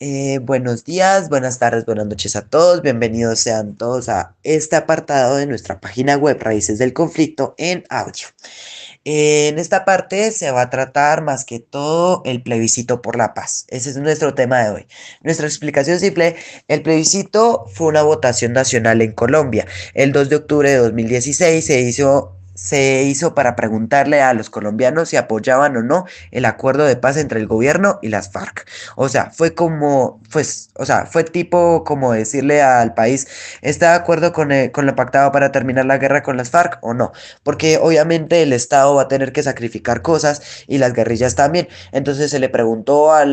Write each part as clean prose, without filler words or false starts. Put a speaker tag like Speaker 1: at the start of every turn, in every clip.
Speaker 1: Buenos días, buenas tardes, buenas noches a todos. Bienvenidos sean todos a este apartado de nuestra página web Raíces del Conflicto en audio. En esta parte se va a tratar más que todo el plebiscito por la paz. Ese es nuestro tema de hoy. Nuestra explicación simple, el plebiscito fue una votación nacional en Colombia. El 2 de octubre de 2016 se hizo para preguntarle a los colombianos si apoyaban o no el acuerdo de paz entre el gobierno y las FARC. O sea, fue tipo como decirle al país, ¿está de acuerdo con lo pactado para terminar la guerra con las FARC o no? Porque obviamente el Estado va a tener que sacrificar cosas y las guerrillas también. Entonces se le preguntó a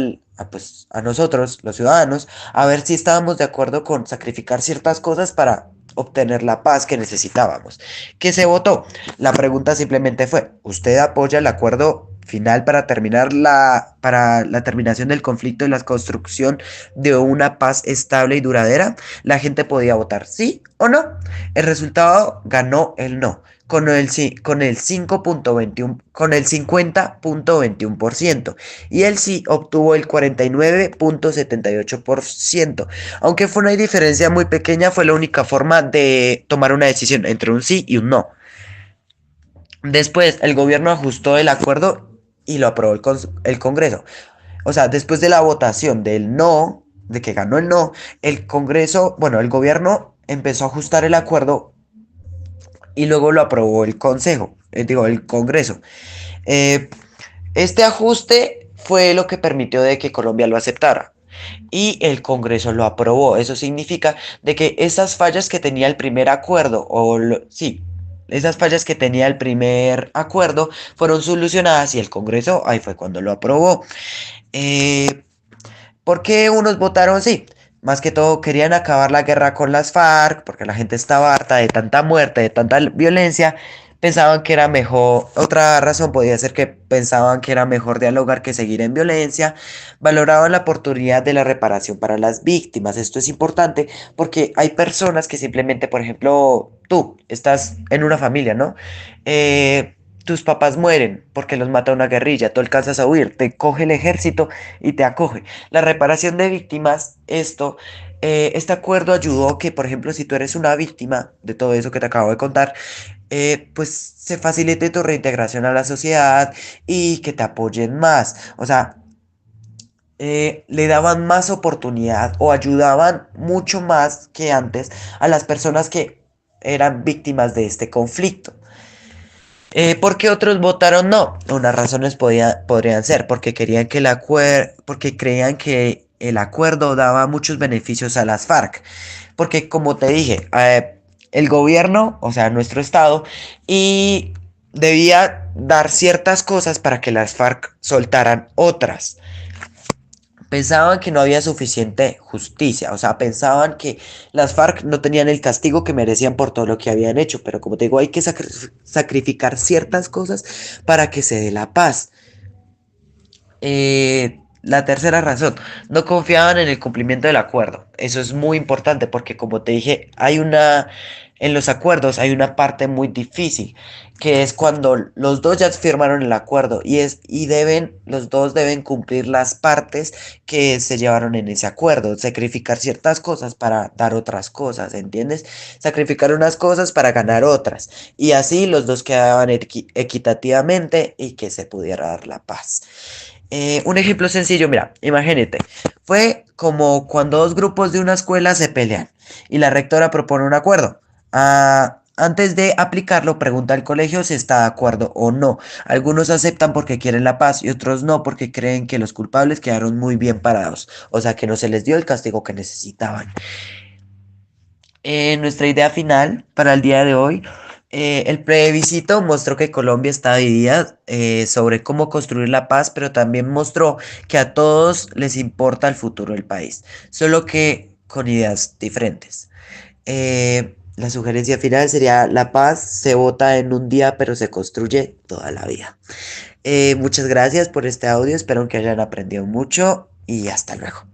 Speaker 1: nosotros, los ciudadanos, a ver si estábamos de acuerdo con sacrificar ciertas cosas para obtener la paz que necesitábamos. ¿Qué se votó? La pregunta simplemente fue, ¿usted apoya el acuerdo final para la terminación del conflicto y la construcción de una paz estable y duradera? La gente podía votar sí o no. El resultado ganó el no, con el 50.21%, y el sí obtuvo el 49.78%. Aunque fue una diferencia muy pequeña, fue la única forma de tomar una decisión entre un sí y un no. Después, el gobierno ajustó el acuerdo y lo aprobó el Congreso. O sea, después de la votación del no, de que ganó el no, el gobierno empezó a ajustar el acuerdo y luego lo aprobó el Congreso. Eh, este ajuste fue lo que permitió de que Colombia lo aceptara y el Congreso lo aprobó. Eso significa de que esas fallas que tenía el primer acuerdo, sí, esas fallas que tenía el primer acuerdo fueron solucionadas y el Congreso ahí fue cuando lo aprobó. Eh, ¿Por qué unos votaron sí? Más que todo querían acabar la guerra con las FARC, porque la gente estaba harta de tanta muerte, de tanta violencia. Pensaban que era mejor, otra razón podía ser que pensaban que era mejor dialogar que seguir en violencia. Valoraban la oportunidad de la reparación para las víctimas. Esto es importante porque hay personas que simplemente, por ejemplo, tú estás en una familia, ¿no? Tus papás mueren porque los mata una guerrilla, tú alcanzas a huir, te coge el ejército y te acoge. La reparación de víctimas, este acuerdo ayudó que, por ejemplo, si tú eres una víctima de todo eso que te acabo de contar, pues se facilite tu reintegración a la sociedad y que te apoyen más. O sea, le daban más oportunidad o ayudaban mucho más que antes a las personas que eran víctimas de este conflicto. ¿Por qué otros votaron no? Unas razones podrían ser porque porque creían que el acuerdo daba muchos beneficios a las FARC. Porque como te dije, el gobierno, o sea, nuestro estado, y debía dar ciertas cosas para que las FARC soltaran otras. Pensaban que no había suficiente justicia, o sea, pensaban que las FARC no tenían el castigo que merecían por todo lo que habían hecho, pero como te digo, hay que sacrificar ciertas cosas para que se dé la paz. La tercera razón, no confiaban en el cumplimiento del acuerdo. Eso es muy importante porque, como te dije, en los acuerdos hay una parte muy difícil, que es cuando los dos ya firmaron el acuerdo los dos deben cumplir las partes que se llevaron en ese acuerdo, sacrificar ciertas cosas para dar otras cosas, ¿entiendes? Sacrificar unas cosas para ganar otras, y así los dos quedaban equitativamente y que se pudiera dar la paz. Un ejemplo sencillo, mira, imagínate, fue como cuando dos grupos de una escuela se pelean y la rectora propone un acuerdo. Antes de aplicarlo, pregunta al colegio si está de acuerdo o no. Algunos aceptan porque quieren la paz y otros no porque creen que los culpables quedaron muy bien parados, o sea que no se les dio el castigo que necesitaban. Nuestra idea final para el día de hoy, el plebiscito mostró que Colombia está dividida sobre cómo construir la paz, pero también mostró que a todos les importa el futuro del país, solo que con ideas diferentes. La sugerencia final sería: la paz se vota en un día, pero se construye toda la vida. Muchas gracias por este audio, espero que hayan aprendido mucho y hasta luego.